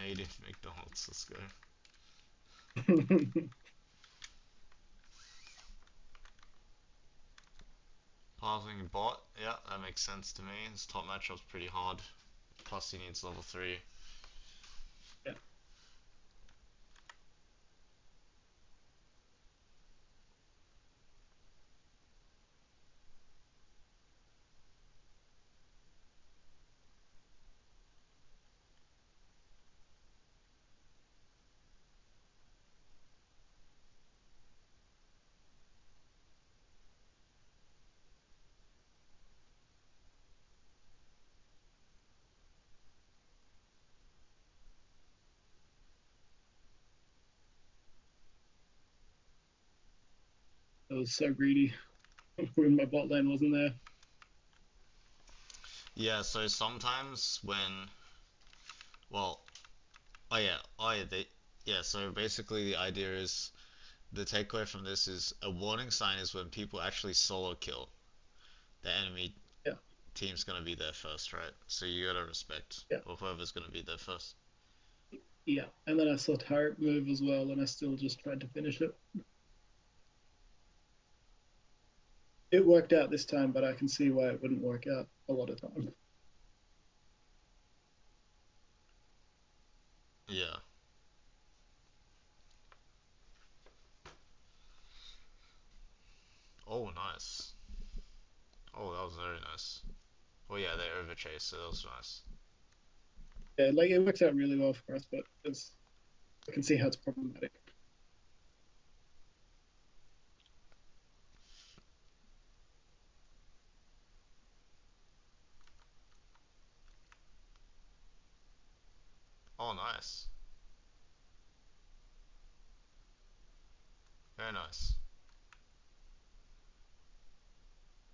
made in McDonald's. Let's go. Pathing bot, yeah, that makes sense to me. His top matchup's pretty hard. Plus he needs level 3. Yeah. I was so greedy when my bot lane wasn't there. Yeah, so sometimes when, well, yeah, so basically the idea is, the takeaway from this is a warning sign is when people actually solo kill the enemy Yeah, team's gonna be there first, right? So you gotta respect yeah, whoever's gonna be there first. yeah. And then I saw turret move as well, and I still just tried to finish it. It worked out this time, but I can see why it wouldn't work out a lot of time. Yeah. Oh, nice. Oh, that was very nice. Oh yeah, they overchased, so that was nice. Yeah, like it works out really well for us, but I can see how it's problematic. Oh, nice. Very nice.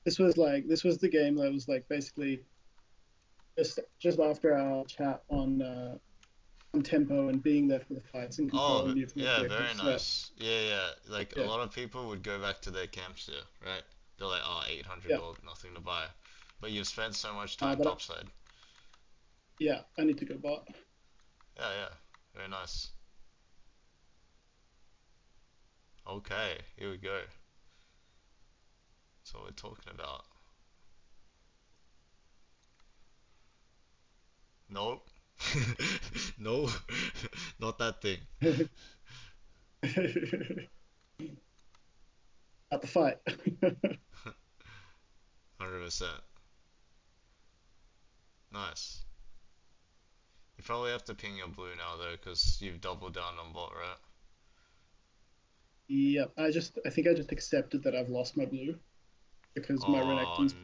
This was the game that was like basically just after our chat on tempo and being there for the fights and Oh, controlling different yeah, very objectives. So nice. Yeah, yeah. Like a yeah, lot of people would go back to their camps here, right? They're like, oh, 800 yeah. gold, nothing to buy. But you've spent so much time But topside. yeah, I need to go bot. Yeah, yeah. Very nice. Okay, here we go. That's what we're talking about. Nope. No, not that thing. At the fight. 100%. Nice. You probably have to ping your blue now though, because you've doubled down on bot, right? Yeah, I think I just accepted that I've lost my blue because my Oh Renekton's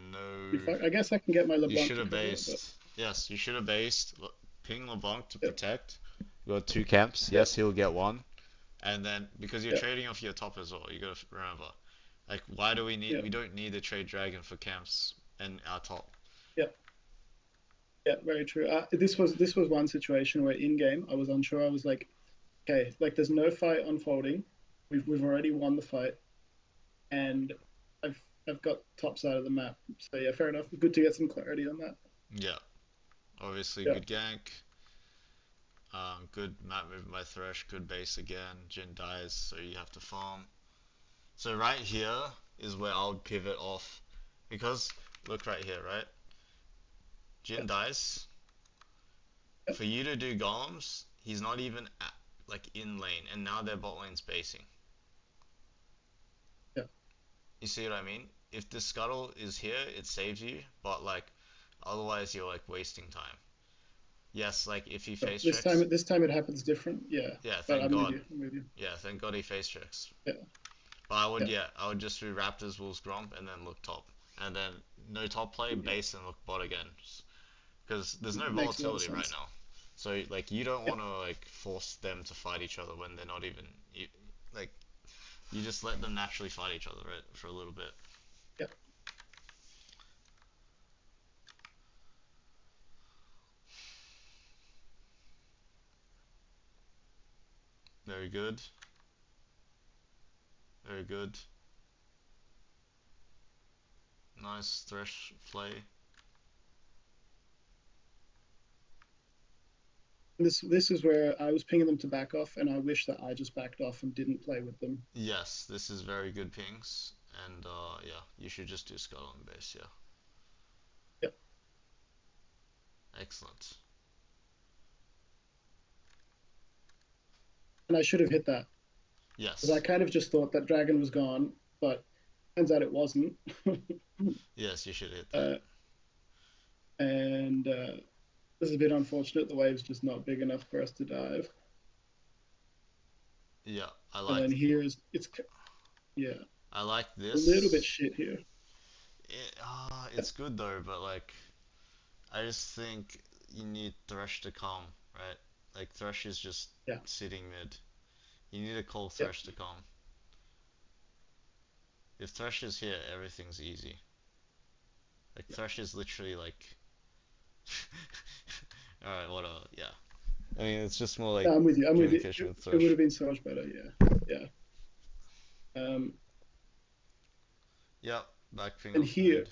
pretty no. fucked. I guess I can get my You LeBlanc should to have cover it, but based. Yes, you should have based. Ping LeBlanc to yeah, protect. You got two camps. yeah, Yes, he'll get one. And then because you're yeah, trading off your top as well, you gotta remember. Like, why do we need? yeah, We don't need to trade dragon for camps and our top. yeah, yeah. Very true. This was one situation where in game I was unsure. I was like, okay, like there's no fight unfolding. We've already won the fight, and I've got top side of the map. So yeah, fair enough. Good to get some clarity on that. Yeah, obviously Yeah, good gank. Good map movement by Thresh. Good base again. Jin dies, so you have to farm. So right here is where I would pivot off, because look right here, right? yeah, Jin dies. yeah, For you to do golems, he's not even at, like in lane, and now their bot lane's basing. yeah. You see what I mean? If the scuttle is here, it saves you, but like otherwise you're like wasting time. Yes, like if he So face checks, this time it happens different. Yeah, yeah, but thank I'm with God. you. I'm with you. Yeah, thank God he face checks. Yeah, But I would, yeah, yeah, I would just do Raptors, Wolves, Gromp, and then look top, and then no top play, yeah. base, and look bot again, because there's no Makes a lot of volatility right sense. now. So like you don't Yeah, want to like force them to fight each other when they're not even like you just let them naturally fight each other, right, for a little bit. yeah. Very good, very good. Nice Thresh play. This is where I was pinging them to back off, and I wish that I just backed off and didn't play with them. Yes, this is very good pings, and yeah, you should just do skull on base. Yeah, Yep. excellent. And I should have hit that because I Yes, kind of just thought that dragon was gone, but turns out it wasn't. yes, you should hit that. uh, and this is a bit unfortunate. The wave's just not big enough for us to dive. Yeah, And then here's it's yeah I like a little bit this. shit here. It's good though, but like I just think you need Thresh to come, right? Like Thresh is just Yeah. sitting mid. You need a cold Yep. Thresh to come. If Thresh is here, everything's easy. Like Thresh is literally like, all right, whatever. Yeah. I mean, it's just more like No, I'm with you. I'm with you. communication with It would Thresh. have been so much better. Yeah. Yeah. Um, Yep, backping and off mid.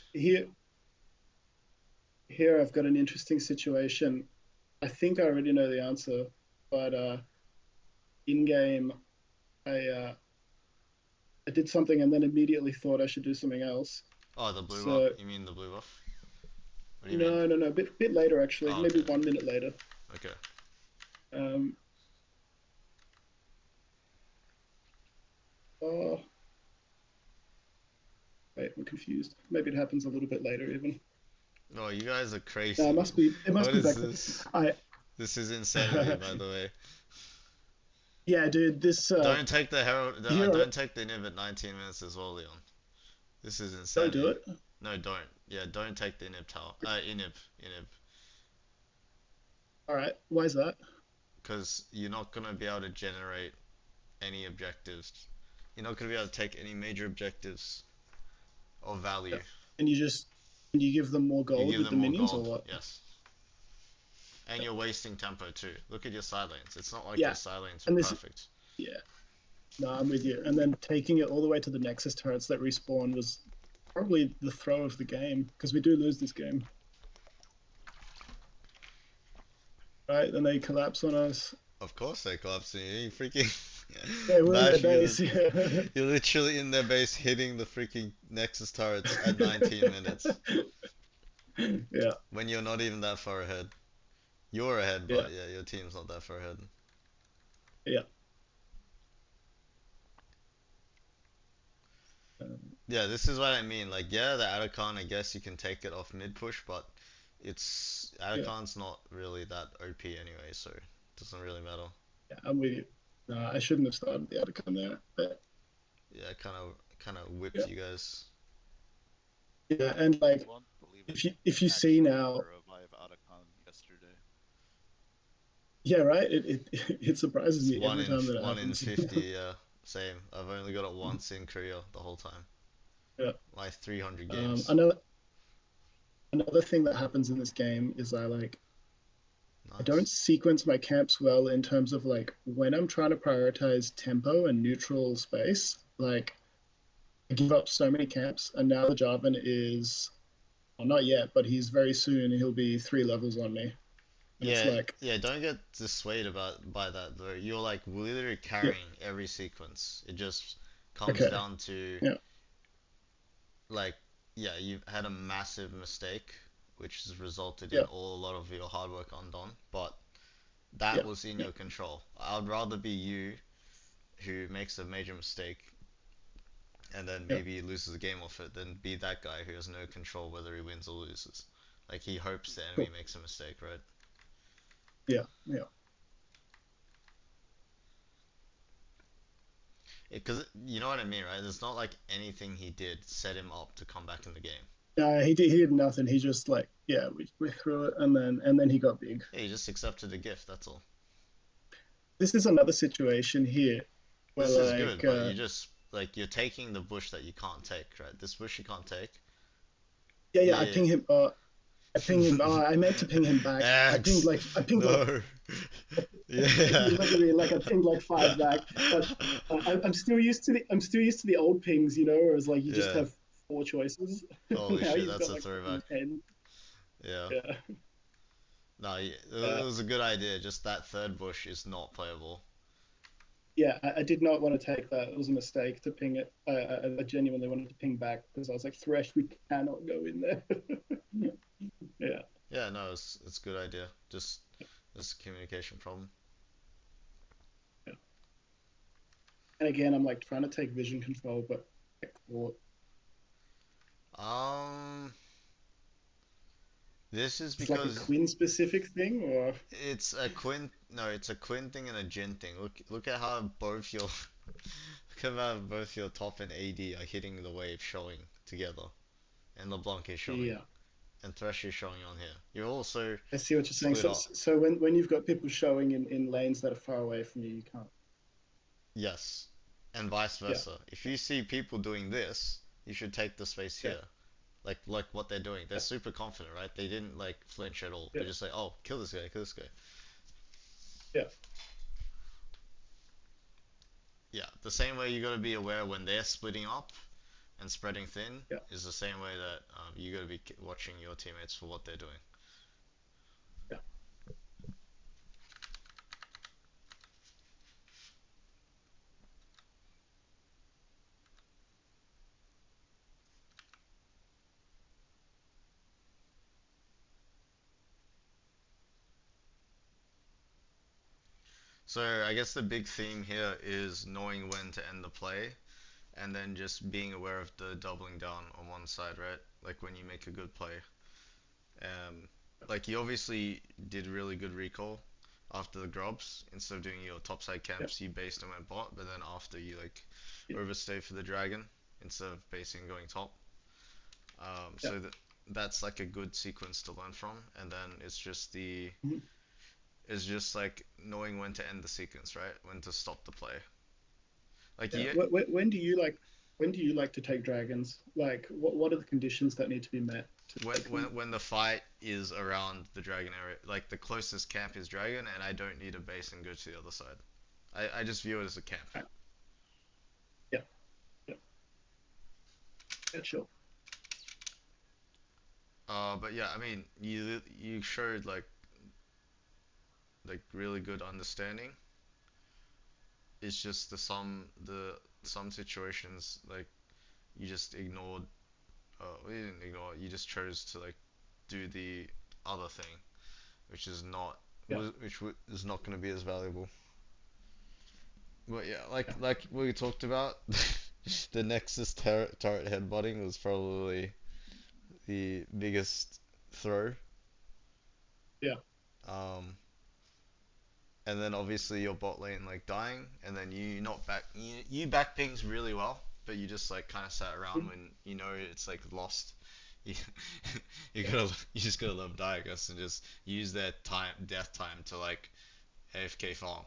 here I've got an interesting situation. I think I already know the answer, but in game I did something and then immediately thought I should do something else. Oh, the blue buff? So You mean the blue buff? What do you mean? no, no, no, bit later actually, Oh, maybe okay. 1 minute later. Okay. Um, oh, wait, I'm confused. Maybe it happens a little bit later even. Oh, you guys are No, crazy. it must What be is back then. this? I This is insanity, by the way. yeah, dude, this Don't take the herald. here Don't take the inhib at 19 minutes as well, Leon. This is don't do insanity. it. No, don't. Yeah, don't take the inhib tower. Inhib. All right, why is that? Because you're not gonna be able to generate any objectives. You're not gonna be able to take any major objectives of value. And you just and you give them more You gold give with them the more minions or gold, what? yes. And you're wasting tempo too. Look at your side lanes. It's not like your Yeah, side lanes are and this perfect. yeah, no, I'm with you. And then taking it all the way to the Nexus turrets that respawn was probably the throw of the game because we do lose this game, right? Then they collapse on us. Of course they collapse you. You freaking Yeah, we're in their bashing base. it. Yeah, You're literally in their base hitting the freaking Nexus turrets at 19 minutes. yeah, When you're not even that far ahead. You're ahead, yeah, but yeah, your team's not that far ahead. yeah. Um, Yeah, this is what I mean. Like, yeah, the Atacon, I guess you can take it off mid push, but yeah, Atacon's not really that OP anyway, so it doesn't really matter. yeah. I'm with you. No, I shouldn't have started the outcome there, but Yeah, kind of yeah, whipped you guys. yeah. And You like, won't believe it. if you see Actually, now, to revive Otacon yesterday. yeah, right. It surprises It's me every time that it one in happens. 50, yeah. Same. I've only got it once in Korea the whole time. Yeah. My 300 games. Another thing that happens in this game is I don't Nice. sequence my camps well in terms of like when I'm trying to prioritize tempo and neutral space. Like I give up so many camps, and now the Jarvan is well, not yet, but he's very soon. He'll be 3 levels on me, and it's Yeah, like yeah, don't get dissuaded by that though. You're like literally yeah, carrying every sequence. It just comes okay, down to yeah, like yeah, you've had a massive mistake which has resulted in yeah, a lot of your hard work undone, but that yeah, was in yeah, your control. I'd rather be you who makes a major mistake and then yeah, maybe loses the game off it than be that guy who has no control whether he wins or loses. Like he hopes the enemy cool, makes a mistake, right? yeah, yeah. Because you know what I mean, right? It's not like anything he did set him up to come back in the game. He did nothing. He just like yeah, we threw it, and then he got big. Yeah, he just accepted the gift. That's all. This is another situation here where This is good, but you just like you're taking the bush that you can't take, right? This bush you can't take. yeah, yeah. Yeah. I ping him. I meant to ping him back. X. I pinged like No. you Yeah. look at me like I pinged like 5 back, but I'm still used to the old pings, you know, whereas like you just Yeah. have 4 choices. Holy Now shit, you've that's got a like throwback. 10. Yeah. Yeah, No, Uh, it was a good idea. Just that third bush is not playable. yeah, I did not want to take that. It was a mistake to ping it. I genuinely wanted to ping back because I was like, Thresh, we cannot go in there. Yeah, Yeah, no, it's a good idea. Just it's a communication problem. yeah. And again, I'm like trying to take vision control, but I caught. Um, this is It's like a because Quinn specific thing, or it's a Quinn. No, it's a Quinn thing and a Jin thing. Look at how both your look at how both your top and AD are hitting the wave showing together, and LeBlanc is showing, yeah. and Thresh is showing on here. You're also I see what you're saying. split So, up. so when you've got people showing in lanes that are far away from you, you can't. Yes, and vice Yeah, versa. If you see people doing this, you should take the space yeah, here. Like what they're doing. They're yeah, super confident, right? They didn't like flinch at all. yeah, They just like, oh, kill this guy, kill this guy. yeah, Yeah, the same way you gotta be aware when they're splitting up and spreading thin yeah. is the same way that you gotta be watching your teammates for what they're doing. Yeah. So I guess the big theme here is knowing when to end the play and then just being aware of the doubling down on one side, right? Like when you make a good play. Um, like you obviously did really good recall after the grubs. Instead of doing your topside Yeah, camps, you based and went bot, but then after you like yeah, overstayed for the dragon instead of basing and going top. yeah. So that's like a good sequence to learn from, and then Mhm. it's just like knowing when to end the sequence, right? When to stop the play. Like Yeah. you When do you like to take dragons? Like, what are the conditions that need to be met to take them? when the fight is around the dragon area, like the closest camp is dragon, and I don't need a base and go to the other side. I just view it as a camp. Right. Yeah, yeah, yeah, sure. But yeah, I mean, you showed like really good understanding. It's just some situations like you just ignored. Well, you didn't ignore it. You just chose to like do the other thing, which is not Yeah, is not going to be as valuable. But yeah, yeah, like we talked about, the Nexus turret headbutting was probably the biggest throw. yeah, Um, and then obviously your bot lane like dying, and then you not back you back pings really well, but you just like kind of sat around mhm, when you know it's like lost. You yeah, you just gotta love Diagus and just use their death time to like AFK farm.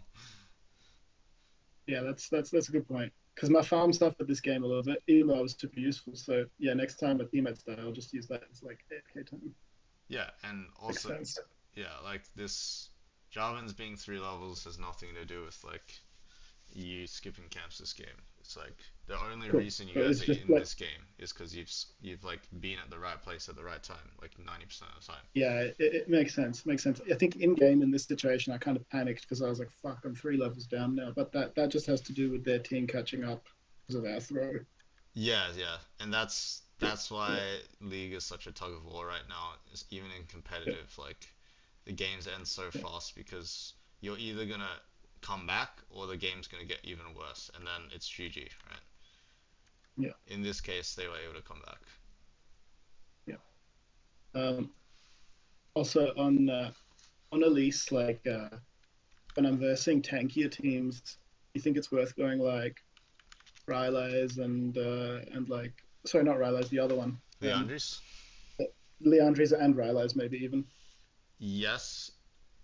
yeah. That's a good point. Because my farm stuff at this game a little bit, even though I was super useful. So yeah, next time my teammates die, I'll just use that as like AFK time. Yeah, and Makes also sense. yeah, like this Jarvan's being 3 levels has nothing to do with like you skipping camps this game. It's like the only Cool. reason you So guys it's are just in like this game is because you've like been at the right place at the right time, like 90% of the time. yeah, it makes sense. Makes sense. I think in game in this situation, I kind of panicked because I was like, "Fuck, I'm 3 levels down now." But that just has to do with their team catching up because of our throw. Yeah, yeah, and Yeah, that's yeah, why League is such a tug of war right now. Even in yeah, competitive, like the games end so yeah, fast because you're either gonna come back or the game's gonna get even worse, and then it's GG, right? yeah, In this case, they were able to come back. yeah. Um, Also on Elise, like when I'm versing tankier teams, you think it's worth going like Rylai's and like sorry, not Rylai's, the other one, Leandris? Leandri's and Rylai's maybe even. Yes,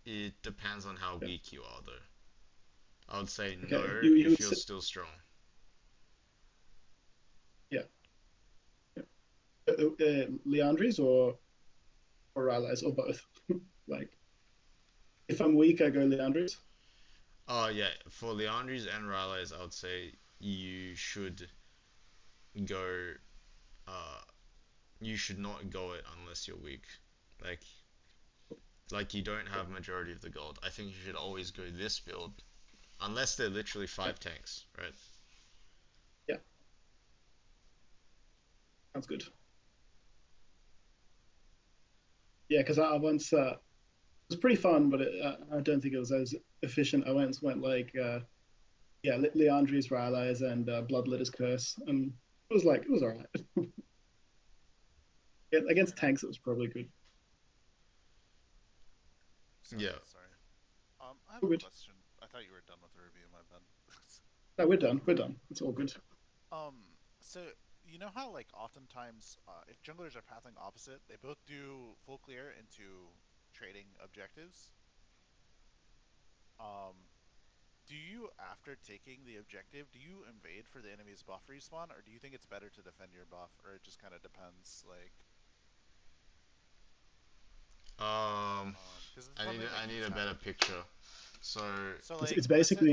it depends on how Yeah. weak you are, though. I would say Okay. no You if would you're say, still strong. yeah. Yeah. Leandri's or Rylai's or both. Like if I'm weak, I go Leandri's. Oh yeah, for Leandris and Rylai's, I would say you should go. Uh, you should not go it unless you're weak. Like like you don't have majority of the gold, I think you should always go this build, unless they're literally 5 tanks, right? Sounds good. Yeah, because I once it was pretty fun, but I don't think it was as efficient. I once went like yeah, Leandri's Rylai's and Bloodletter's Curse, and it was alright. Yeah, Fair against enough. tanks, it was probably good. Sorry, Yeah. sorry. I have All a good. question. I thought you were done with the review, my bad. No, we're done. We're done. It's all good. So you know how like oftentimes if junglers are pathing opposite, they both do full clear into trading objectives. Um, do you, after taking the objective, do you invade for the enemy's buff respawn, or do you think it's better to defend your buff, or it just kind of depends? Like, Um, because it's something that I need keeps a better happening. picture. So So It's like, basically